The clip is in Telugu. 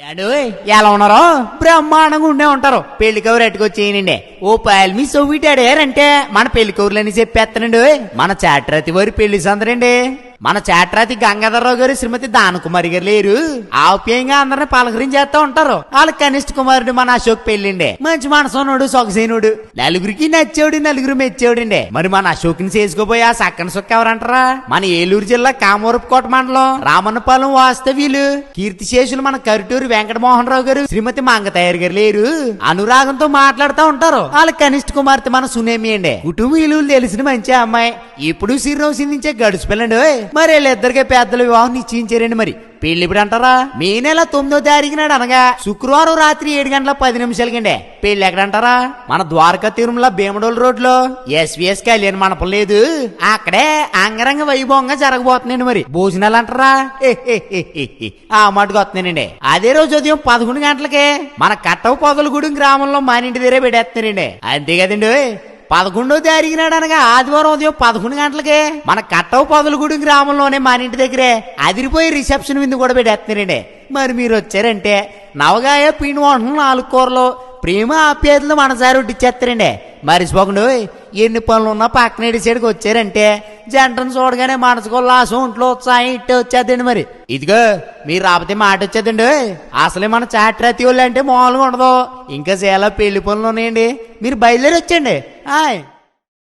ఏడు ఎలా ఉన్నారో బ్రహ్మాండంగా ఉండే ఉంటారు. పెళ్లి కౌరు ఎట్టుకొచ్చేయనండి. ఓ పాయల్మి సొవ్విటాడారంటే మన పెళ్లి కౌరులని చెప్పేస్తానండి. మన చాట్రతి వారి పెళ్లి సందరండి. మన చాట్రాతి గంగాధరరావు గారు శ్రీమతి దానకుమారి గారు లేరు. ఆప్యాయంగా అందరిని పలకరించేస్తా ఉంటారు. వాళ్ళ కనిష్ట కుమారుడు మన అశోక్ పెళ్లిండే. మంచి మనసున్నాడు, సొగసేనుడు, నలుగురికి నచ్చేవాడు, నలుగురు మెచ్చేవాడండి. మరి మన అశోక్ ని చేసుకోపోయి ఆ సక్కన సొక్క ఎవరంటారా? మన ఏలూరు జిల్లా కామవరపుకోట మండలం రామన్నపాలెం వాస్తవ్యులు కీర్తిశేషులు మన కరుటూరు వెంకటమోహన్ రావు గారు శ్రీమతి మంగతయ్యారు గారు లేరు. అనురాగంతో మాట్లాడుతూ ఉంటారు. వాళ్ళ కనిష్ట కుమార్తె మన సునేమి అండి. కుటుంబ విలువలు తెలిసిన మంచి అమ్మాయి. ఇప్పుడు సిరినవ్వు సిందించే గడుచు పిల్లండి. మరి వీళ్ళిద్దరికే పెద్దల వివాహం నిశ్చయించారండి. మరి పెళ్లి ఇప్పుడు అంటారా? మే నెల 9వ తారీఖు నాడు అనగా శుక్రవారం రాత్రి 7:10 పెళ్లి ఎక్కడంటారా? మన ద్వారకా తిరుమల భీమడోల్ రోడ్ లో ఎస్విఎస్ కళ్యాణ మండపం లేదు, అక్కడే అంగరంగ వైభవంగా జరగబోతున్నాయండి. మరి భోజనాలు అంటారా? ఆ మాటకు వస్తున్నానండి. అదే రోజు ఉదయం 11 గంటలకే మన కట్టవ పొదలగూడెం గ్రామంలో మన ఇంటి దగ్గరే పెట్టేస్తున్నారండి. అంతే కదండి. 11వ తారీఖు నాడు అనగా ఆదివారం ఉదయం 11 గంటలకే మన కట్టవ పొదలగూడెం గ్రామంలోనే మన ఇంటి దగ్గరే అదిరిపోయి రిసెప్షన్ విందు కూడా పెట్టేస్తున్నారండి. మరి మీరు వచ్చారంటే నవగాయ పిండి వంటలు 4 కూరలు ప్రేమ ఆప్యాయతలు మనసారి ఇచ్చేస్తారండి. మరిచిపోకుండా ఎన్ని పనులు ఉన్నా పక్కన సైడ్కి వచ్చారంటే జంటను చూడగానే మనసుకో లాసం ఒంట్లో ఉత్సాహం ఇట్టే వచ్చేద్దండి. మరి ఇదిగో మీరు రాబోతే మాట వచ్చేద్దండి. అసలే మన చాట్రాతి వాళ్ళు అంటే మామూలుగా ఉండదు. ఇంకా చాలా పెళ్లి పనులు ఉన్నాయండి. మీరు బయలుదేరి వచ్చండి. హాయ్.